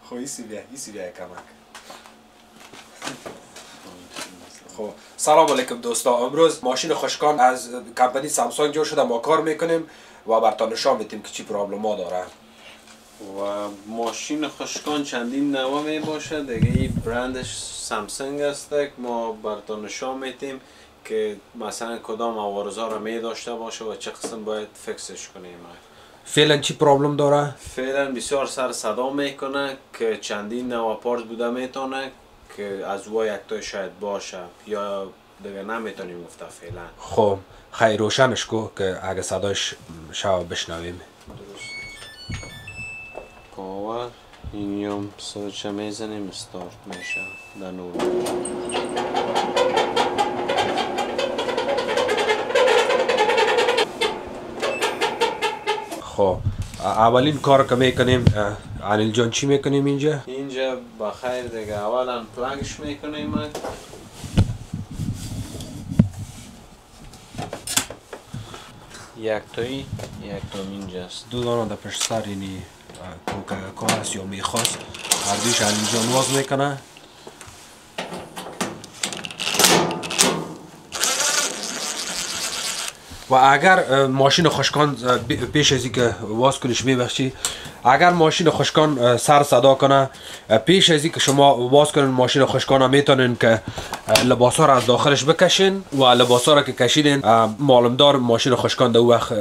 خب ایسی بیا کمک. خب سلام علیکم دوستا. امروز ماشین خشکان از کمپانی سامسونگ جور شده ما کار میکنیم و براتون نشان میدیم که چی پرابلما داره. و ماشین خشکان چندین نوع می باشه دیگه. این برندش سامسونگ است که ما براتون نشان میدیم که مثلا کدام عوارضا را می داشته باشه و چه قسم باید فکسش کنیم. فعلا چی پرابلم داره؟ فعلا بسیار سر صدا میکنه که چندین نوع پارت بوده میتونه که از وای یکتا شاید باشه یا دیگه نمیتونیم گفته فعلا. خب خیلی روشنش کو که اگه صداش شو بشنویم. پاور اینیم سرچ میزنیم استارت میشه در نور. خب اولین کار که میکنیم انیل جان چی میکنیم اینجا؟ اینجا بخیر دیگه اولا پلگش میکنیم. یک تایی یک تام اینجاست. دو دانه در پشت سر اینی کار هست یا میخواست هر دویش انیل جان واز میکنه. و اگر ماشین خشکان پیش از اینکه واز کنیش میبخشی، اگر ماشین خشکان سر صدا کنه پیش از اینکه شما واز کنین ماشین خشکان میتونین که لباسا را از داخلش بکشین و لباسا را که کشیدین معلومدار ماشین خشکان در وقت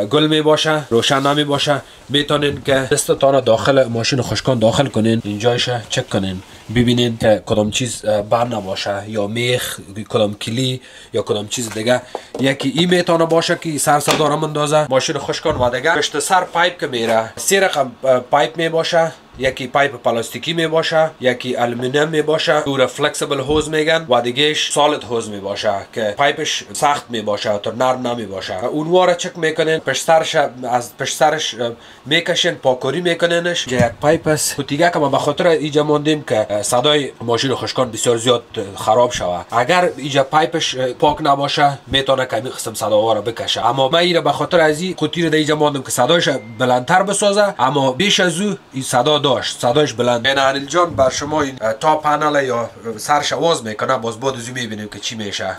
گل می باشه، روشن نمی باشه. میتونین که دستتان داخل ماشین خشکان داخل کنین، اینجایش چک کنین ببینین که کدام چیز بند نباشه یا میخ، کدام کلی یا کدام چیز دیگه. یکی این میتونه باشه که سر صدا را مندازه ماشین خشکان و دیگه پشت سر پایپ که میره سه رقم پایپ می باشه. یکی پایپ پلاستیکی می باشه، یکی آلومینیوم می باشه، دور فلکسیبل هوز میگن و دیگهش سالید هوز می باشه که پایپش سخت می باشه تا نرم نمی باشه. اونواره چک میکنین، پشت سرش از پشت سرش میکشین، پاکوری میکنینش. یک پایپ است دیگه که ما به خاطر اینجا موندیم که صدای ماشین خشکان بسیار زیاد خراب شوه. اگر اینجا پایپش پاک نباشه میتونه کمی قسم صدا را بکشه، اما من اینو به خاطر از این قوطی رو اینجا موندم که صدایش بلندتر بسازه، اما بیش از او این صدا داشت، صدایش بلند. این انیل جان بر شما این تا پنل یا سرش واز میکنه، باز بعد از میبینیم که چی میشه.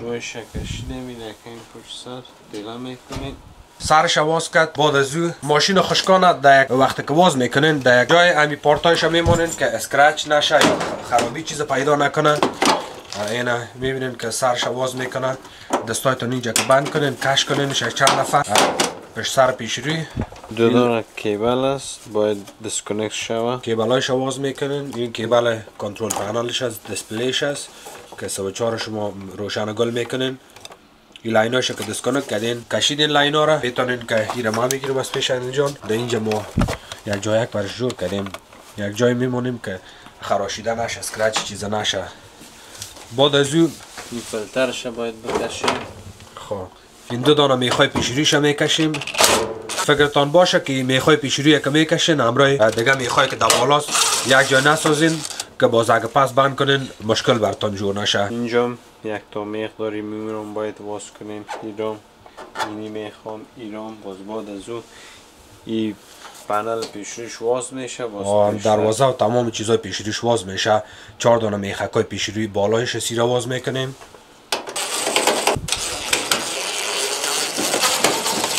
روی شکش نمینه که این پشت سر دیگه میکنید سرش واز کرد. بعد از او ماشین خشکان در یک وقتی که واز میکنین در یک جای امی پارتایش میمونین که اسکرچ نشه یا خرابی چیز پیدا نکنه. اینا میبینین که سرش واز میکنه. دستایتون اینجا که بند کنین، کش کنین چند نفر. پشت سر پیش روی دو دانه کیبل است باید دیسکانکت شوه. کیبلایش واز میکنین. این کیبل کنترل پنلش است، دیسپلیش است که 104 شما روشن گل میکنین. این لایناش که دیسکانکت کردین کشیدین لاینا را میتونین که این ما میگیریم از پیش انجام. در اینجا ما یک جای یک برش جور کردیم، یک جای میمونیم که خراشیده نشه، اسکرچ چیز نشه. بعد از او این فیلترش باید بکشیم. خب این دو دانه میخوای پیشرویش میکشیم. فکرتان باشه که میخوای پیشروی که میکشین همراه دیگه میخوای که دوالاست یک جای نسازین که باز اگه پس بند کنین مشکل برتان جور نشه. اینجا یک تا میخ داریم میمونم باید واز کنیم. اینی میخوام ایران باز بعد از او این پنل پیشرویش واز میشه. دروازه و تمام چیزای پیشرویش واز میشه. 4 دانه میخکای پیشروی بالایش سیره واز میکنیم.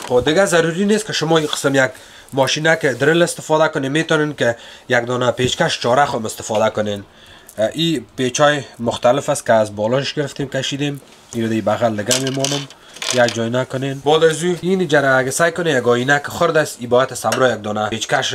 خب دیگه ضروری نیست که شما این قسم یک ماشینه که دریل استفاده کنین، میتونین که یک دانه پیچکش چارخ هم استفاده کنین. این پیچای مختلف است که از بالاش گرفتیم کشیدیم. این رو دی بغل دیگه میمونم، یک جای نکنین. بعد از این جره اگه سعی کنین یک آینه که خرد است این باید همراه یک دانه پیچکش،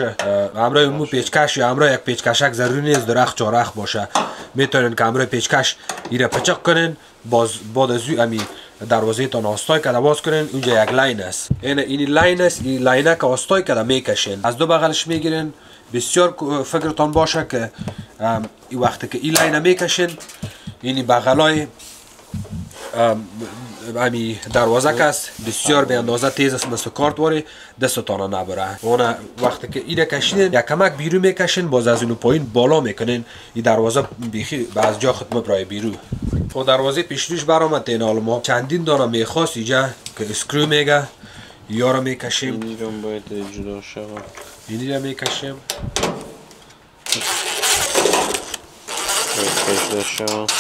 همراه مو پیچکش یا همراه یک پیچکشک ضروری نیست درخت چارخ باشه. میتونین که همراه پیچکش این رو پچق کنین. باز بعد از امی دروازه تان آستای کده باز کنین. اونجا یک لاین است، این لاین است. این لاینه که آستای کده میکشین از دو بغلش میگیرین. بسیار فکرتان باشه که این وقتی که این لاینه میکشین این بغلای امی دروازه که است بسیار به اندازه تیز است، مثل کارت واری دستتان نبره. اون وقتی که این کشیدین یک کمک بیرون میکشین، باز از اون پایین بالا میکنین این دروازه بیخی از جا ختم برای بیرون. خب دروازه پیشرویش برآمد. این حال ما چندین دانه میخواست اینجا که اسکرو میگه یا رو میکشیم. اینی رو باید جدا شود. اینی رو میکشیم. کشیده شد.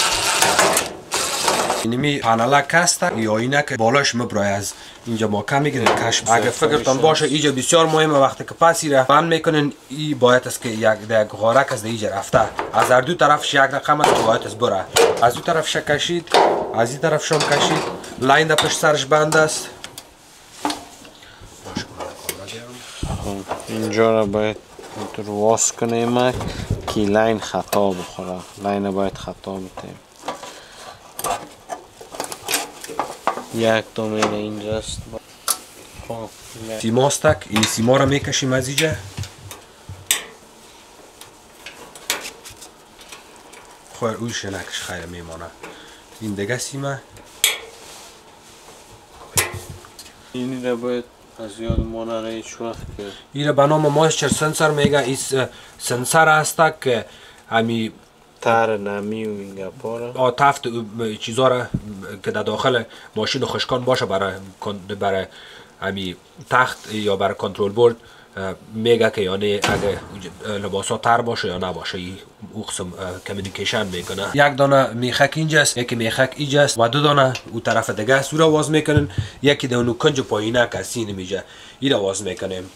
اینمی پانلک هست یا اینه که بالاش مبرای از اینجا ما کم میگیریم کشف. اگه فکرتان باشه اینجا بسیار مهمه وقتی که پسی را بند میکنین این باید است که یک غارک از اینجا رفته از هر دو طرفش یک رقم است که باید است بره. از دو طرفش کشید، از این طرف شم کشید، لاین در پشت سرش بند است. اینجا را باید اینطور واس کنیم که لاین خطا بخوره. لاین باید خطا بتیم. یک دومین اینجاست. سیماستک این سیما را میکشیم از اینجا. خیر اوش نکش خیر میمانه. این دیگه سیمه. اینی را باید از یاد مانه هیچ وقت که این را به نام مایسچر سنسر میگه. این سنسر هست که همی تر نمی و این گپا تفت چیزا را که در داخل ماشین خشکان باشه برای همی تخت یا برای کنترل بورد میگه که یعنی اگه لباس ها تر باشه یا نباشه او قسم کمیونیکیشن میکنه. یک دانه میخک اینجاست، یکی میخک اینجاست و دو دانه او طرف دیگه است. او را واز میکنن. یکی دانو کنج پایینه که سین میجه این را واز میکنیم.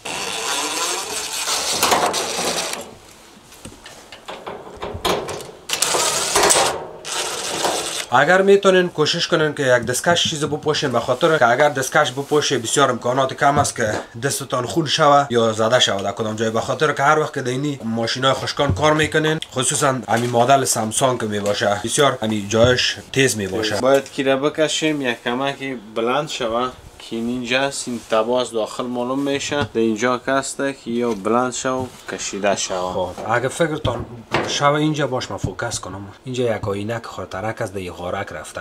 اگر میتونین کوشش کنین که یک دستکش چیز بپوشین به خاطر که اگر دستکش بپوشه بسیار امکانات کم است که دستتان خون شوه یا زده شوه در کدام جای. به خاطر که هر وقت که دینی ماشینای خشکان کار میکنین خصوصا همین مدل سامسونگ که میباشه بسیار همین جایش تیز میباشه. باید کیره بکشیم یک کمکی بلند شوه که اینجاست. این تبا از داخل معلوم میشه در اینجا کسته که یا بلند شو کشیده شو. خب اگه فکرتان شو اینجا باش ما فوکس کنم. اینجا یک آینه که خاطرک از دی غارک رفته.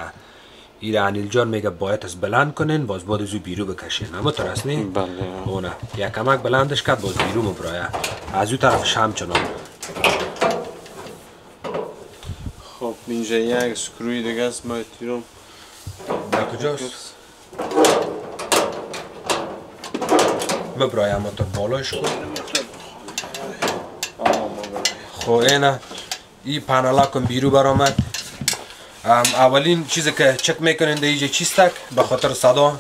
این انیل جان میگه باید از بلند کنین باز بعد از بیرو بکشین. اما ترسنی؟ بله. اونه یک کمک بلندش کرد باز بیرو مبرایه. از او طرفش همچنان. خب اینجا یک سکروی دیگه است ما تیرم. در کجاست؟ مبرایه اما تا بالایش کن. خب اینه این پانلک هم بیرو برآمد. اولین چیزی که چک میکنین در اینجا چیستک به خاطر صدا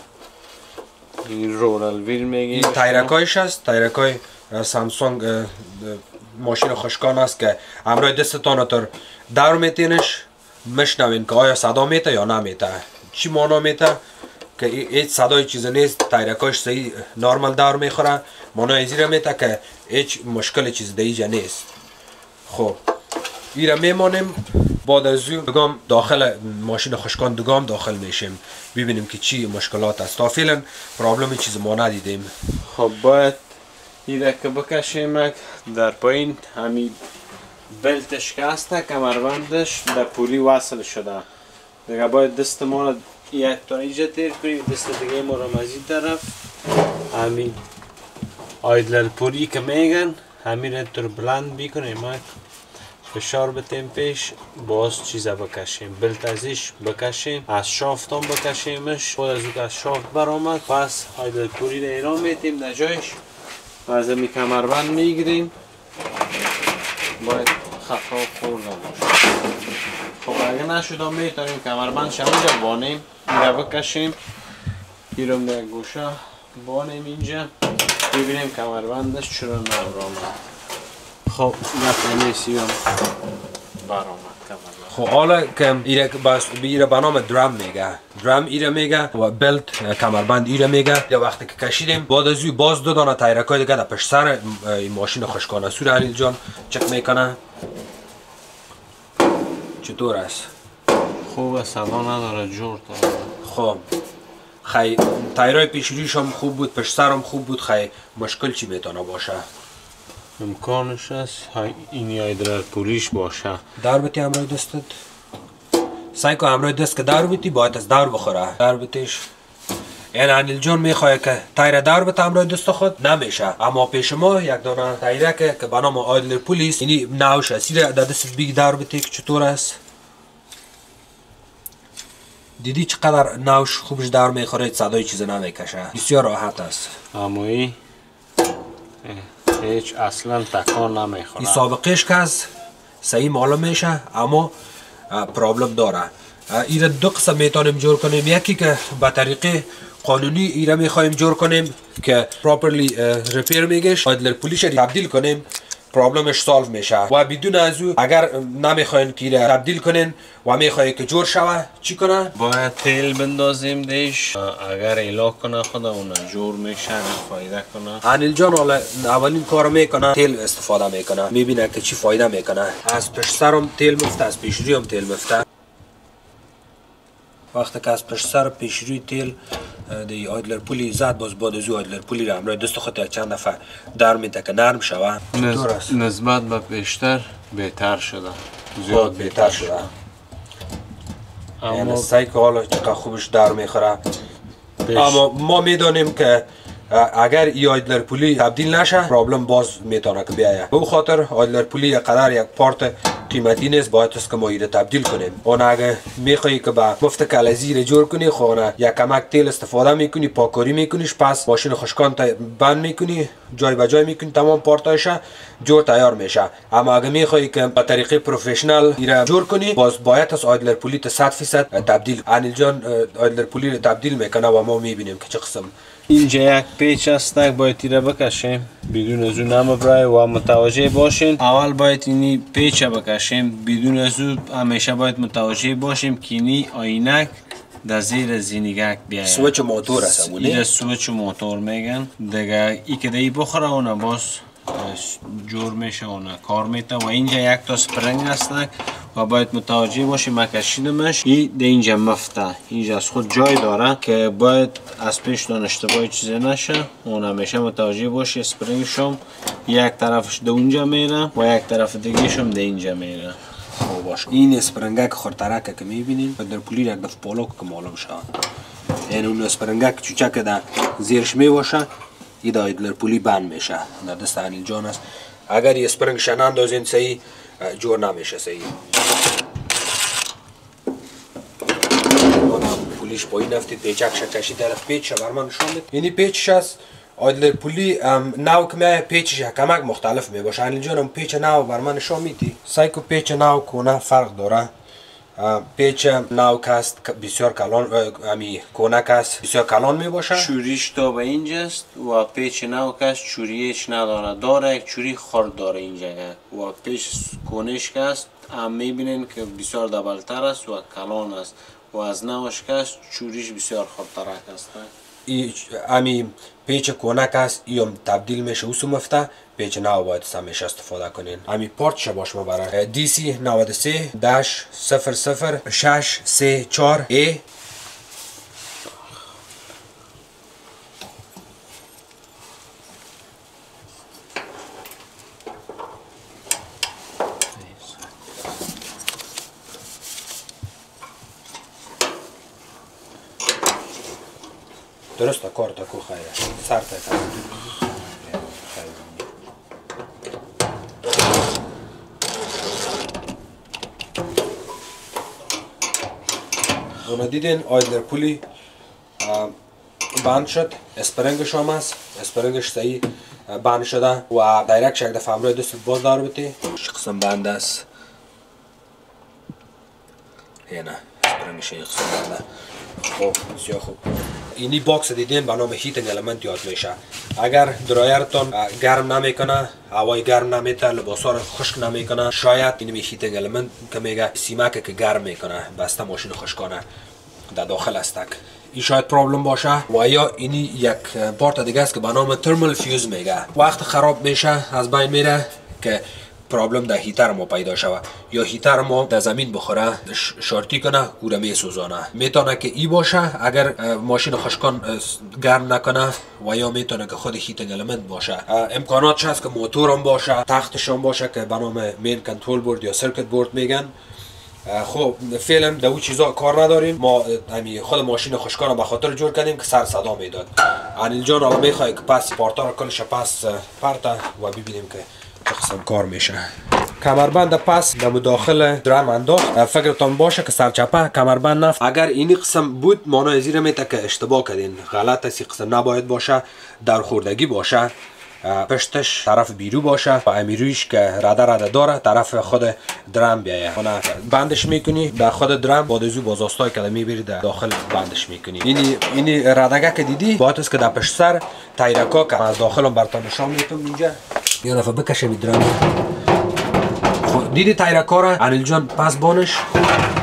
این رولل ویل میگیم. این تایرکایش است. تایرکای سامسونگ ماشین خشکان است که همراه دستتان تر دور میتینش مشنوین که آیا صدا میته یا نمیته. چی معنا میته که هیچ صدای چیز نیست. تایرکایش صحیح نارمال دور میخوره. معنای زیره میته که هیچ مشکل چیز در اینجا نیست. خب این را میمانیم. بعد از او دگام داخل ماشین خشکان دگام داخل میشیم ببینیم که چی مشکلات است. تا فعلا پرابلم چیز ما ندیدیم. خب باید این را که بکشیم در پایین همین بلتش که هسته کمربندش در پولی وصل شده. دیگه باید دست ما را یک تا اینجا تیر کنیم. دست دیگه ما را از این طرف همین آیدلر پولی که میگن همین را تر بلند بیکنیم. فشار بتیم پیش باز چیزا بکشیم. بلت ازش بکشیم از شافتان بکشیمش. بعد از اون از شافت برآمد پس آیدل پوری را ایران میتیم در جایش و از همی کمربند میگیریم. باید خطا خور نباشه. خب اگه نشد میتونیم کمربند شمونجا بانیم. این را بکشیم گیرم در گوشه بانیم اینجا ببینیم کمربندش چرا نبرآمد. خب نفهمیسیم برآمد کمربند. خب حالا که ایره به نام درام میگه. درام ایره میگه و بلت کمربند ایره میگه. یا وقتی که کشیدیم بعد از او باز دو دانه تایرکای دیگه در پشت سر این ماشین خشکانه سور انیل جان چک میکنه. چطور است؟ خوبه صدا نداره جور داره. خب خی تایرای پیشرویش هم خوب بود پشت سرم خوب بود. خی مشکل چی میتونه باشه؟ امکانش است این آیدلر پولیش باشه. دار بتی همراه دستت. سعی کن همراه دست که دار بتی باید از دار بخوره. دار بتیش. این انیل جان میخواه که تایر دار بته همراه دست خود نمیشه. اما پیش ما یک دانه تایره که به نام آیدلر پولیس اینی نوش است. در دستت بیگ دار بتی که چطور است؟ دیدی چقدر نوش خوبش دار میخوره صدای چیز نمیکشه. بسیار راحت است. اما هیچ اصلا تکان نمیخوره. این سابقهش که از صحیح معلوم میشه، اما پرابلم داره. ایره دو قسم میتونیم جور کنیم. یکی که به طریق قانونی ایره میخوایم جور کنیم که پراپرلی ریپیر میگش، آیدلر پولیش تبدیل کنیم، پرابلمش سالو میشه. و بدون از او اگر نمیخواین که ایره تبدیل کنین و میخواین که جور شوه چی کنه؟ باید تیل بندازیم دیش، اگر ایلاک کنه خدا اون جور میشه، فایده کنه. انیل جان حالا اولین کار میکنه تیل استفاده میکنه، میبینه که چی فایده میکنه. از پشت سرم تیل مفته، از پیش رویم تیل مفته. وقتی که از پشت سر پیش روی تیل دی آیدلر پولی زد، باز بعد از او آیدلر پولی را همراه دست خود چند دفعه در میده که نرم شوه. نسبت به پیشتر بهتر شده، زیاد بهتر شده. یعنی سعی که حالا چقدر خوبش در میخوره. اما ما میدانیم که اگر ای آیدلر پولی تبدیل نشه پرابلم باز میتونه که بیایه. به خاطر آیدلر پولی قدر یک پارت قیمتی نیست، باید است که ما ایره تبدیل کنیم. اون اگه میخوایی که به مفت کلزی رو جور کنی، خونه یک کمک تیل استفاده میکنی، پاکاری میکنیش، پس ماشین خشکان بند میکنی، جای به جای میکنی، تمام پارتایش جور تیار میشه. اما اگه میخوایی که به طریقه پروفشنال ایره جور کنی، باز باید از آیدلر پولی 100% تبدیل. انیل جان آیدلر پولی رو تبدیل میکنه و ما میبینیم که چه قسم. اینجا یک پیچ است، باید تیره بکشیم بدون از اون نمبرای و متوجه باشین. اول باید اینی پیچ بکشیم، بدون از اون همیشه باید متوجه باشیم که اینی آینک در زیر زینگک بیاید. سویچ موتور است همونه؟ اینجا سویچ موتور میگن دیگه. ای که دی بخوره اون باز جور میشه، اون کار میته. و اینجا یک تا سپرنگ هست و باید متوجه باشیم. من کشیدمش، این ده اینجا مفته، اینجا از خود جای داره که باید از پیش دان اشتباهی چیزی نشه. اون همیشه متوجه باشی سپرنگ شم یک طرفش ده اونجا میره و یک طرف دیگه شم ده اینجا میره. این اسپرنگک خورترک که میبینین در پولی یک دفعه پالا که معلوم شد، یعنی اون اسپرنگک چوچک در زیرش میباشه، این دا آیدلر پولی بند میشه. در دست انیل جان است. اگر این اسپرنگ شنه اندازین صحیح جور نمیشه صحیح. پولیش با این هفته پیچکش کشی طرف پیچ برمان نشان بید. اینی پیچش است. آیدلر پولی نو که میای پیچش کمک مختلف میباشه. انیل جان پیچ نو برمان نشان میدی. سعی که پیچ نو کنه فرق داره. پیچ نو کست بسیار کلان، امی کونک است بسیار کلان می باشه. چوریش تا به اینجاست و پیچ نو کست چوریش نداره، داره یک چوری خرد داره اینجا. و پیچ کونش کست هم میبینین که بسیار دبلتر است و کلان است و از نوش کست چوریش بسیار خردترک است. امی پیچ کونک است ایم تبدیل میشه اوسو مفته. پیچ نو باید همیشه استفاده کنین. امی پارت باش ما برای DC 93-00-634A. درست کار تا کو خیره سر تا اون دیدین آیدلر پولی بند شد. اسپرنگش هم است، اسپرنگش صحیح بند شده و دایرکت یک دفعه همراه دست باز دار بتی. چه قسم بند است؟ نه اسپرنگش یک قسم بنده. خب بسیار خوب. اینی باکس دیدین به نام هیتینگ المنت یاد میشه. اگر درایرتون گرم نمیکنه، هوای گرم نمیته، لباسا رو خشک نمیکنه، شاید اینی هیتینگ المنت که میگه سیمک که گرم میکنه بسته ماشین خشکانه در داخل استک، این شاید پرابلم باشه. و یا اینی یک پارت دیگه است که به نام ترمال فیوز میگه. وقت خراب میشه از بین میره که پرابلم در هیتر ما پیدا شود یا هیتر ما در زمین بخوره شارتی کنه او را می سوزانه. میتونه که ای باشه اگر ماشین خشکان گرم نکنه و یا میتونه که خود هیتینگ المنت باشه. امکاناتش هست که موتور هم باشه، تختش هم باشه که به نام مین کنترل بورد یا سرکت بورد میگن. خب فعلا در اون چیزا کار نداریم. ما خود ماشین خشکان به خاطر جور کردیم که سر صدا میداد. انیل جان حالا میخوای که پس پارتا رو کلش پس پرتا و ببینیم که چه قسم کار میشه. کمربند پس در مداخل درام انداخت. فکرتان باشه که سرچپه کمربند نفت. اگر اینی قسم بود مانای زیر میته که اشتباه کردین، غلط است. این قسم نباید باشه، در خوردگی باشه. پشتش طرف بیرو باشه و امیرویش که رده داره طرف خود درم بیایه. بندش میکنی در خود درم، بعد از او باز آستای کلمه میبری در داخل بندش میکنی. اینی ردگه که دیدی باید است که در پشت سر تایرکا که از داخل هم براتون نشان میتونم اینجا یه دفعه بکشم درم. دیدی تایرکا را انیل جان پس بانش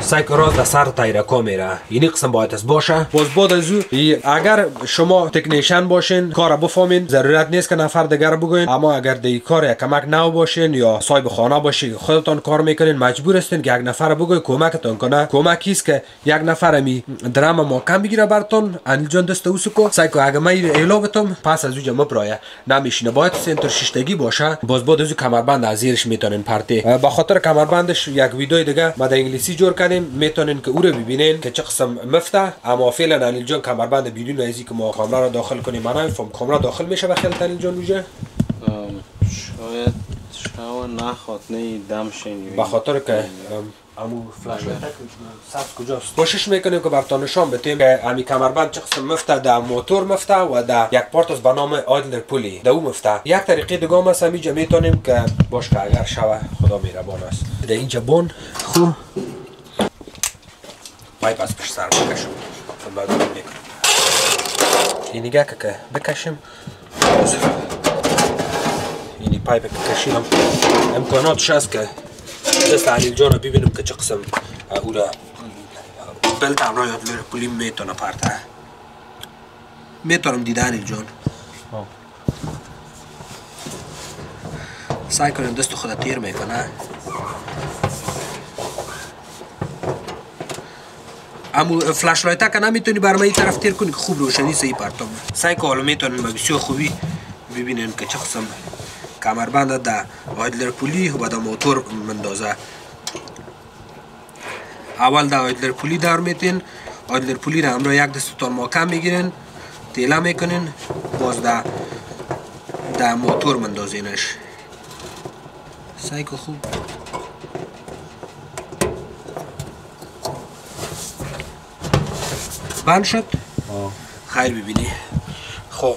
سایک راز در سر تایرکا میره. اینی قسم باید است باشه. باز بعد از او اگر شما تکنیشن باشین کار بفهمین، ضرورت نیست که نفر دیگر بگوین، اما اگر دی کار کمک نو باشین یا صاحب خانه باشین خودتون کار میکنین، مجبور هستین که یک نفر بگوی کمکتون کنه. کمکی است که یک نفر می درام محکم بگیره براتون. انیل جان دست اوسکو سایکو اگه من ایلا بتم پس از اونجا مبرایه نمیشینه، باید سنتر شیشتگی باشه. باز بعد از او کمربند از زیرش میتونین پرتی. به خاطر کمربندش یک ویدیو دیگه ما در انگلیسی جور کردیم، میتونین که او رو ببینین که چه قسم مفته. اما فعلا انیل جان کمربند بیرون از که ما کامرا رو داخل کنیم. من نمیفهم کامرا داخل میشه بخیل انیل جان میشه؟ شاید نخواد نه دم شین به خاطر که امو فلاش لایت سبز کجاست. کوشش میکنیم که براتون نشان بدیم که امی کمربند چه قسم مفته در موتور مفته و در یک پارت از به نام آیدلر پولی در او مفته. یک طریقه دیگه هم هست اینجا میتونیم که باش که اگر شوه خدا مهربان است. در اینجا بون خوب پایپ از پشت سر بکشم. این نگاه که بکشم اینی پایپ که کشیدم امکاناتش هست که دست انیل جان رو ببینم که چه قسم او را بلت امرای آیدلر پولی میتونه پرته. میتونم دیده انیل جان. سعی کنیم دست خود تیر میکنه. اما فلاش لایت که نمیتونی بر من این طرف تیر کنی که خوب روشنی صحیح پرتم. سعی که حالا میتونیم بسیار خوبی ببینین که چه قسم کمربند در آیدلر پولی و در موتور مندازه. اول در آیدلر پولی دار میتین، آیدلر پولی را همراه یک دستتان محکم میگیرین، تیله میکنین، باز در موتور مندازینش. سعی که خوب بند شد. خیر ببینی. خب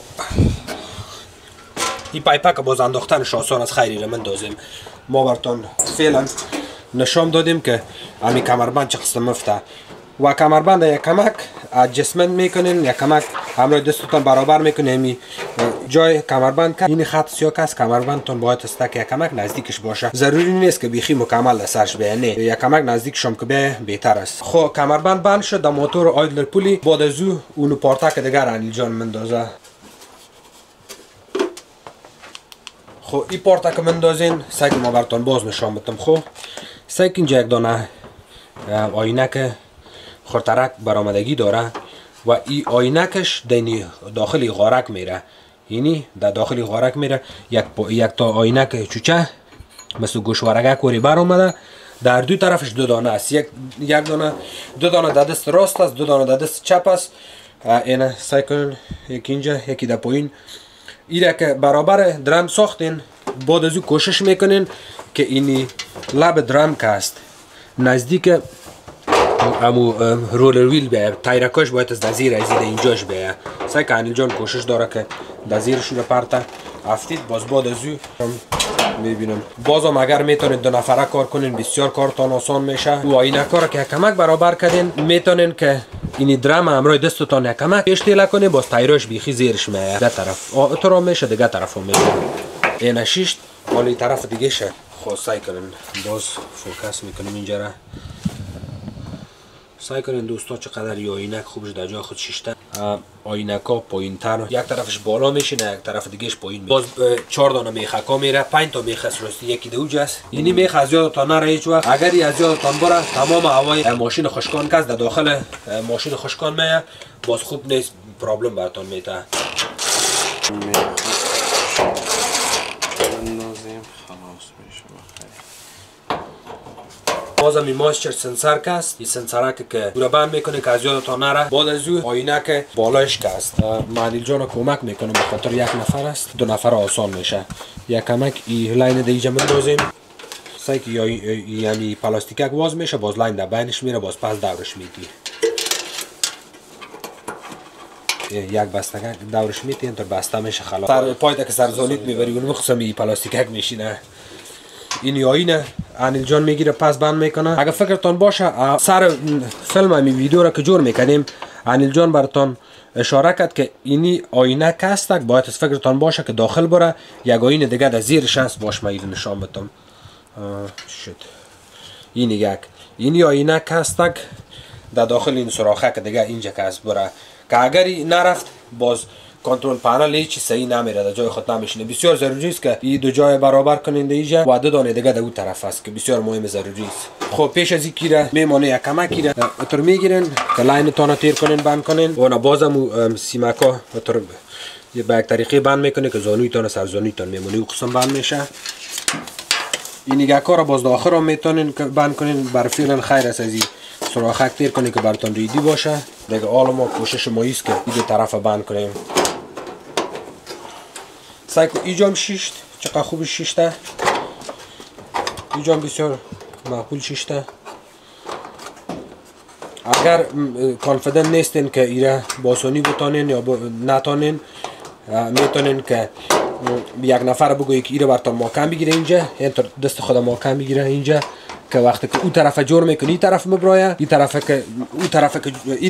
این پایپه که باز انداختنش آسان از خیلی را مندازیم. ما براتون فعلا نشان دادیم که امی کمربند چه قسم مفته و کمربند یک کمک ادجستمنت میکنین، یک کمک همراه دستتون برابر میکنین. امی جای کمربند که این خط سیاه است کمربندتون باید است که یک کمک نزدیکش باشه. ضروری نیست که بیخی مکمل سرش بیه، نه یک کمک نزدیک شم که بیه بهتر است. خب کمربند بند شد در موتور آیدلر پولی. بعد از او اونو پارتک دیگر انیل جان مندازه. خب این پارتک مندازین سعی ما براتون باز نشان بدم. خب سعی اینجا یک دانه آینک خورترک برآمدگی داره و این آینکش داخلی غارک میره. یعنی در داخلی غارک میره یک تا آینک چوچه مثل گوشوارگه کوری بر آمده. در دو طرفش دو دانه است. دو دانه در دست راست است، دو دانه در دست چپ است. اینه سعی کنین یکی اینجا یکی در پایین ایره که برابر درم ساختین. بعد از او کوشش میکنین که اینی لب درم که است نزدیک امو رولر ویل بیایه. تایرکاش باید از دزیر ازید اینجاش بیایه. سعی که انیل جان کوشش داره که دزیرش رو پرته افتید. باز بعد از او میبینم بازم اگر میتونید دو نفره کار کنین بسیار کارتان آسان میشه. و آینکا را که کمک برابر کردین میتونین که اینی درم همراه دستتان یک کمک پیش تیله کنین. باز تایرش بیخی زیرش میایه. ده طرف اترام میشه دیگه طرف هم میشه. این شیشت حالی طرف دیگه شه. خب سعی کنین باز فوکس میکنیم اینجا را. سعی کنین دوستا چقدر یا آینک خوبش در جای خود شیشته. آینکا پایین تر یک طرفش بالا میشینه یک طرف دیگهش پایین. باز 4 دانه میخکا میره. 5 تا میخ راستی یکی دوج است. یعنی میخ از یادتان نره هیچ وقت. اگر از یادتان بره تمام هوای ماشین خشکان کس در داخل ماشین خشکان میه. باز خوب نیست، پرابلم براتون میته. بازم این مایسچر سنسر که است. این سنسر که او را بند میکنه که از یادتان نره. بعد از او آینک بالایش که است. انیل جان کمک میکنه به خاطر یک نفر است، دو نفر آسان میشه. یک کمک این لاین دیگه مندازیم. سعی که یعنی پلاستیک واز میشه، باز لاین در بینش میره، باز پس دورش میدی. یک بستگک دورش میتین تا بسته میشه خلاص. سر پای که سرزانیت میبری اون مخصمی پلاستیکک میشینه. این آینه انیل جان میگیره پس بند میکنه. اگه فکرتان باشه سر فیلم همی ویدیو را که جور میکنیم انیل جان براتان اشاره کرد که اینی آینه کستک باید از فکرتان باشه که داخل بره یک آینه دیگه در زیرش هست. باش ما این نشان بدم. این یک اینی آینه کستک در داخل این سوراخه که دیگه اینجا کست بره که اگری نرفت باز کنترل پنل هیچی صحیح نمیره در جای خود نمیشینه. بسیار ضروری است که این دو جای برابر کنین دیجا و دو دانه دیگه در اون طرف است که بسیار مهم ضروری است. خب پیش از اینکه میمونه یک کمکی را اتر میگیرین که لاین تانو تیر کنین بند کنین و بازم سیمکا اتر به یک طریقه بند میکنه که زانوی تان سر زانوی تان میمونه و قسم بند میشه. این یک کار باز داخل رو میتونین بند کنین. بر فعلا خیر است از این سوراخک تیر کنین که براتون ریدی باشه. دیگه حالا ما کوشش ما است که این دو طرف بند کنیم. سعی کن اینجا شیشت چقدر خوب شیشته. اینجا بسیار معقول شیشته. اگر کانفیدنت نیستین که ایره باسانی بتانین یا نتانین میتونین که یک نفر بگویی که ایره براتون محکم بگیره اینجا این دست خود محکم بگیره اینجا که وقتی که اون طرف جور میکنی این طرف مبرایه این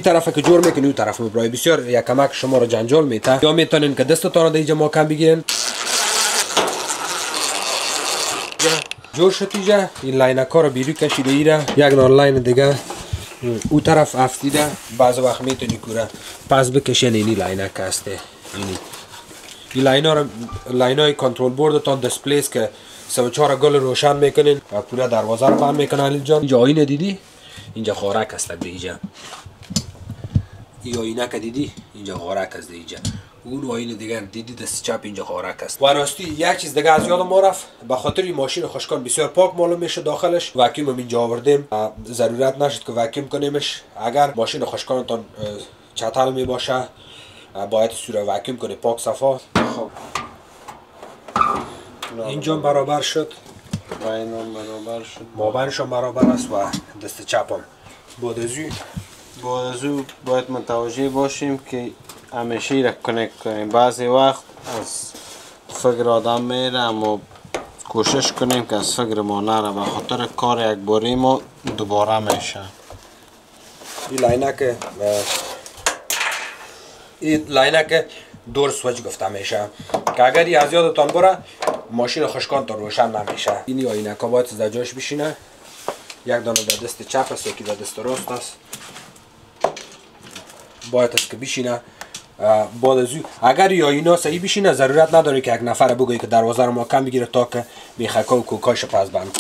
طرف که جور میکنی اون طرف مبرایه. بسیار یک کمک شما رو جنجال میته. یا میتونین که دستتان رو اینجا محکم بگیرین. جور شد اینجا این لاینکا رو بیرون کشیده ایره یک نان لاین دیگه او طرف افتیده. بعض وقت میتونی کوره پس بکشین. اینی لاینک هسته. این لاینای کنترل بوردتان دیسپلیس که 3-4 گل روشن میکنین و پورا دروازه رو بند میکنن. انیل جان اینجا آینه دیدی اینجا خارک هست به اینجا. این آینه که دیدی اینجا خارک هست اینجا. اون آینه دیگر دیدی دست چپ اینجا خارک است. و راستی یک چیز دیگه از یادم رفت به خاطر این ماشین خشکان بسیار پاک معلوم میشه داخلش. واکیوم هم اینجا آوردیم ضرورت نشد که واکیوم کنیمش. اگر ماشین خشکانتان چتل می باشه باید سوره واکیوم کنی پاک صفا. خب اینجا برابر شد. باینم برابر شد. مابینشان برابر است و دست چپم. بعد از او باید متوجه باشیم که همیشه را کنکت کنیم. بعضی وقت از فکر آدم میره اما کوشش کنیم که از فکر ما نره به خاطر کار یک باری ما دوباره میشه. این لاینک دور سویچ گفته میشه که اگر این از یادتان بره ماشین خشکان تا روشن نمیشه. این آینک ها باید در جاش بشینه. یک دانه در دست چپ است یکی در دست راست است. باید است که بشینه. بعد از اگر این آینه صحیح بشینه ضرورت نداره که یک نفر بگویی که دروازه رو محکم بگیره تا که میخکا و کوکاش پس بند.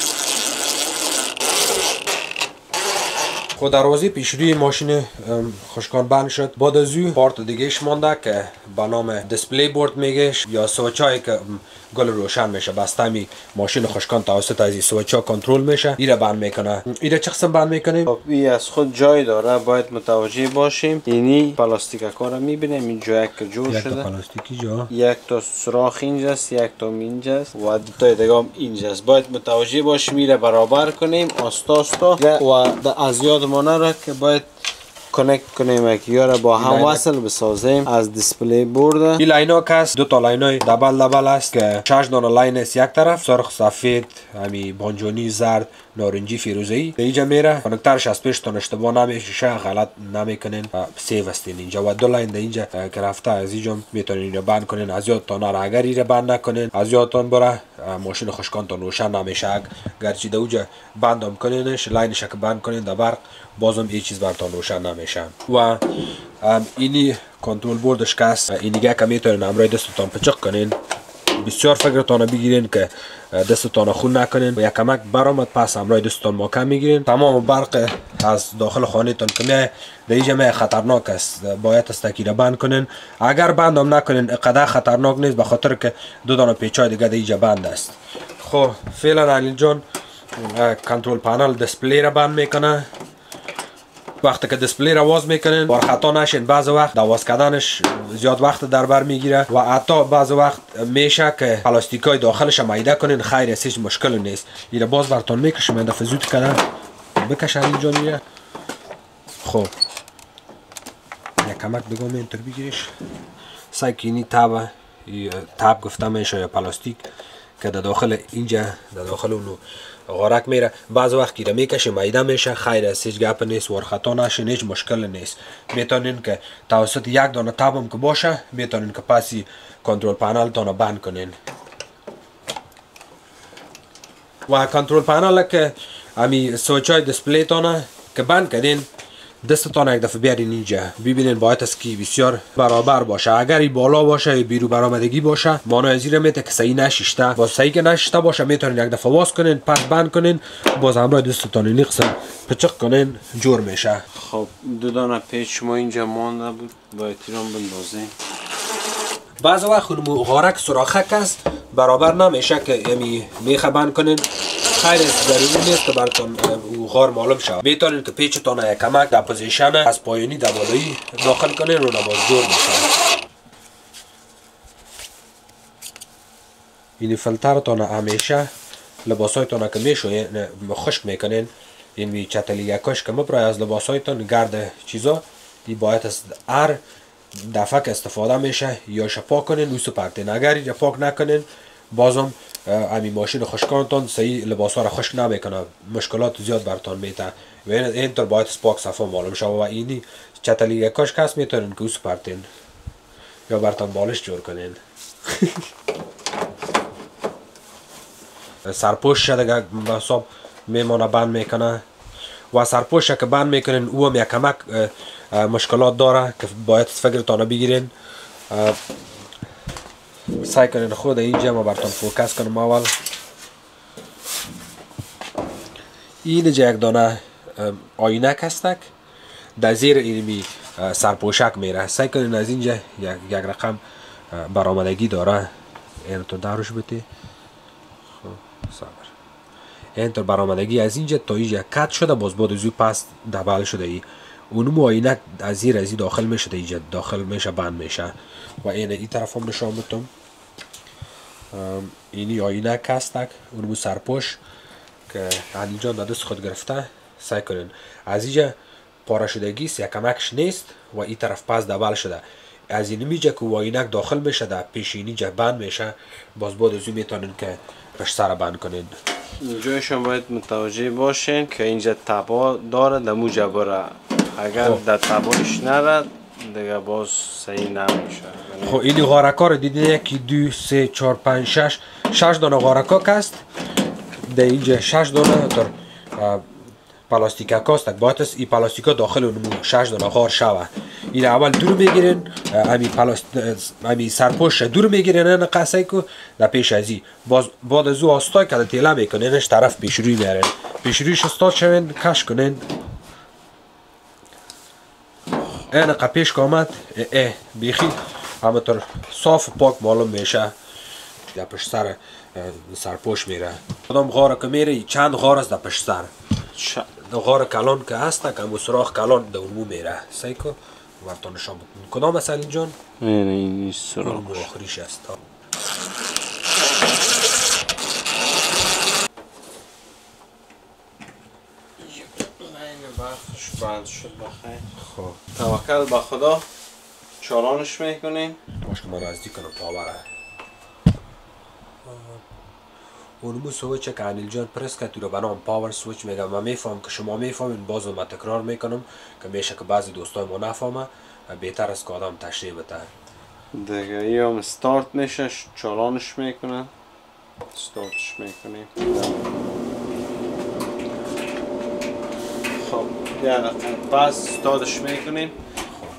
خود دروازه پیشروی ماشین خشکان بند شد. بعد از او پارت دیگهش مانده که به نام دیسپلی بورد میگهش یا سویچایی که گل روشن میشه. بستمی ماشین خشکان توسط از این سویچا کنترل میشه. ایره بند میکنه. ایره چه قسم بند میکنیم؟ خب این از خود جای داره باید متوجه باشیم. اینی پلاستیک کارا میبینیم این جایی که جور شده. پلاستیکی جا. یک تا سوراخ اینجاست یک تا اینجاست و دو تا دیگه هم اینجاست. باید متوجه باشیم ایره برابر کنیم آستا و از یاد ما نره که باید کنکت کنیم یا را با هم وصل بسازیم از دیسپلی بورد. این لاینا کس دو تا لاینا دبل است که 6 دانه لاین است یک طرف سرخ سفید همی بانجونی زرد نارنجی فیروزه‌ای به اینجا میره. کنکترش از پیش تون اشتباه نمیشه غلط نمیکنین سیو استین اینجا و دو لاین اینجا که رفته از اینجا میتونین اینو بند کنین. از یادتان نره اگر اینو بند نکنین از یادتان بره ماشین خشکانتون روشن نمیشه. گرچه دوجا بندم کنینش لاینش که بند کنین در برق بازم هیچ چیز براتون روشن نمیشه. و اینی کنترل بوردش کس اینیگه که میتونین همراه دستتان پچق کنین. بسیار فکرتان بگیرین که دستتان خون نکنین و یک کمک برآمد پس همراه دستتان محکم میگیرین. تمام برق از داخل خانه تان که میای در اینجا خطرناک است. باید است که بند کنین. اگر بندم نکنین قدر خطرناک نیست به خاطر که دو دانه پیچای دیگه در اینجا بند است. خب فعلا انیل جان کنترل پنل دیسپلی را بند میکنه. وقتی که دیسپلی را واز میکنین بار خطا نشین. بعض وقت واز کردنش زیاد وقت در بر میگیره و حتی بعض وقت میشه که پلاستیکای داخلش مایده کنین. خیر هیچ مشکل نیست. اینا باز براتون میکشم این دفعه زود کردن بکشن اینجا میره. خب یک کمک بگم اینطور بگیریش. سعی کنی تاب گفته میشه یا پلاستیک که در داخل اینجا در داخل اونو غارک میره. بعض وقت گیره میکشه میده میشه، خیر است، هیچ گپ نیست، ورخطا نشین، هیچ مشکل نیست. میتونین که توسط یک دانه تابم که باشه میتونین که پسی کنترل پنل تانو بند کنین. و کنترل پنل که امی سویچ های دیسپلی تانه که بند کردین دستتان یک دفعه بیارین اینجا ببینین باید است که بسیار برابر باشه. اگر این بالا باشه یا بیرو برآمدگی باشه معنی از این میته که صحیح نشسته. باز صحیح که نشسته باشه میتونین یک دفعه واس کنین، پس بند کنین، باز همراه دستتان این قسم پچق کنین جور میشه. خب دو دانه پیچ ما اینجا مانده بود، باید ایران بندازیم. بعض وقت خودمو غارک سراخک است برابر نمیشه که یعنی میخه بند کنین. خیر ضروری نیست که براتون غار معلوم شود. میتونین که پیچتان یک کمک در پوزیشن از پایینی در بالایی داخل کنین رو نباز جور میشه. این فیلترتان همیشه لباسایتان که میشوین خشک میکنین، این چتلی یکاش که مبرای از لباسایتان گرد چیزا دی باید از هر دفعه که استفاده میشه یا شپاک کنین و سپرتین. اگر اینجا پاک نکنین بازم امی ماشین خشکانتان صحیح لباس ها را خشک نمیکنه، مشکلات زیاد براتان میته و اینطور باید پاک صفا معلوم شود. و اینی چتلی یکاش کس میتونین که سپرتین یا براتان بالش جور کنین. سرپوش دیگه به حساب میمانه بند میکنه و سرپوش که بند میکنین او هم یک کمک مشکلات داره که باید فکرتان بگیرین. سعی کنین خود اینجا ما براتون فوکس کنم. اول اینجا یک دانه آینک هستک در زیر اینمی سرپوشک میره. سعی کنین از اینجا یک رقم برآمدگی داره اینطور داروش بتی. صبر اینطور برآمدگی از اینجا تا اینجا کات شده، باز بعد از او پس دبل شده ای اونم آینک از زیر از داخل میشه، اینجا داخل میشه بند میشه. و این طرف هم نشان بدم اینی آینک هستک اونم سرپوش که اینجا دست خود گرفته. سعی کنین از اینجا پاره شدگی است، یک کمکش نیست و این طرف پس دبل شده. از این میجه که آینک داخل میشه در پیشینی جا بند میشه، باز بعد از او میتونین که پشت سر بند کنین. اینجایشان باید متوجه باشین که اینجا تبا داره در موجه بره، اگر در تبایش نرد دیگه باز صحیح نمیشه. خب این غارکا رو دیدین، یکی دو سه چهار پنج شش دانه غارکا هست. در اینجا 6 دانه تر پلاستیک هست. باید است این پلاستیکا داخل اونمو 6 دانه غار شوه. این اول دور میگیرین، امی سرپوش دور میگیرین این قصه که در پیش ازی باز بعد از او آستای که تیله میکنینش طرف پیشروی میارین، پیشرویش استاد شوین کش کنین. این قپیش که آمد بیخی همونطور صاف و پاک معلوم میشه، در پشت سر سرپوش میره. کدام غار که میره چند غار است در پشت سر. غار کلان که هست که همون سراخ کلان در اونمو میره. سعی که براتون نشان بدم کدام است سلیم جان؟ این سراخ آخریش است. بند شد بخیر. خب توکل به خدا چالانش میکنیم. باشه من نزدیک کنم پاوره. اونمو سویچ که انیل جان پرس کرد تو رو به نام پاور سویچ میگم. من میفهم که شما میفهمین، باز من تکرار میکنم که میشه که بعضی دوستای ما نفهمه، بهتر است که آدم تشریح بده. دیگه ای هم استارت میشه، چالانش میکنن، استارتش میکنیم. خب یعنی پس استارتش میکنیم.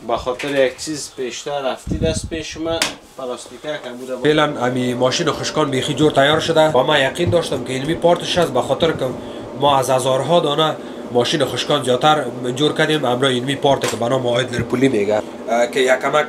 به خاطر یک چیز پیشتر رفتی دست پیش من پلاستیکه که بوده فعلا امی ماشین خشکان بیخی جور تیار شده و من یقین داشتم که علمی پارتش هست، به خاطر که ما از هزارها دانه ماشین خشکان زیادتر جور کردیم امرای علمی پارت که به نام آیدلر پولی میگه که یک کمک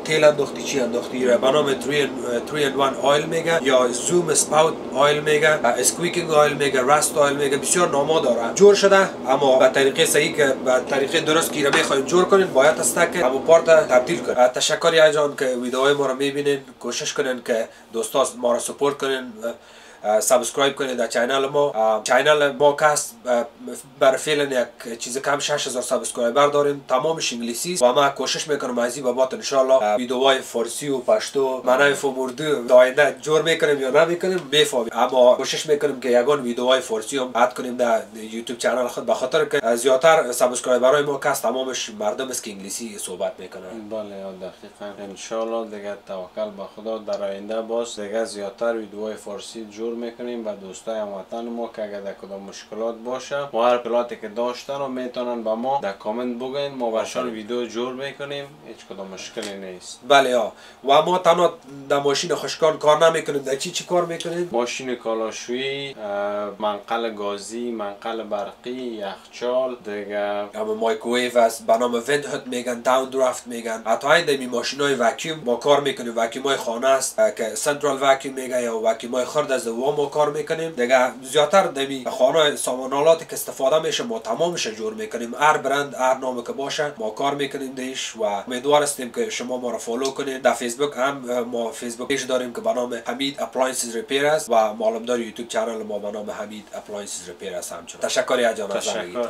تیل انداختی چی انداختی به نام 3-in-1 آیل میگه یا زوم سپاوت آیل میگه، اسکویکینگ آیل میگه، راست آیل میگه، بسیار ناما داره. جور شده اما به طریقه صحیح که به طریقه درست که میخواین جور کنین باید است که همون پارت تبدیل کنین. تشکر یا جان که ویدیوهای ما رو میبینین، کوشش کنین که دوستا ما رو سپورت کنین. سابسکرایب کنید در چینل ما کست بر فعلا یک چیز کم 6000 سابسکرایبر داریم، تمامش انگلیسی است و ما کوشش میکنم از این بابت ان شاء الله ویدیوهای فارسی و پشتو منای فموردو داینده جور میکنیم یا نمیکنیم میفهمیم، اما کوشش میکنیم که یگان ویدیوهای فارسی هم اد کنیم در یوتیوب کانال خود، به خاطر که زیادتر سابسکرایبرای ما کست تمامش مردم است که انگلیسی صحبت میکنن. بله دقیقاً. ان شاء الله دیگه توکل به خدا در آینده باز دیگه زیادتر ویدیوهای فارسی جور میکنیم و دوستای هموطن ما که اگر در کدام مشکلات باشه و هر پلاتی که داشتن و میتونن با ما در کامنت بگین، ما برشان ویدیو جور میکنیم، هیچ کدام مشکلی نیست. بله و ما تنها در ماشین خشکان کار نمیکنیم، در چی کار میکنیم؟ ماشین کالاشویی، منقل گازی، منقل برقی، یخچال دیگه، اما مایکروویو است، به نام وند هوت میگن، داون درافت میگن. حتی این ماشینای واکیوم ما کار میکنیم، واکیومای خانه است که سنترال واکیوم میگن یا واکیومای خرد از ما کار میکنیم دیگه. زیادتر دمی خانه سامانالاتی که استفاده میشه ما تمامش جور میکنیم، هر برند هر نامی که باشه ما کار میکنیم دیش و امیدوار هستیم که شما ما را فالو کنید. در فیسبوک هم ما فیسبوک پیج داریم که به نام حمید اپلاینسز ریپیر است و معلومدار یوتیوب کانال ما به نام حمید اپلاینسز ریپیر است. همچنین تشکر یا جان از زندگیتون.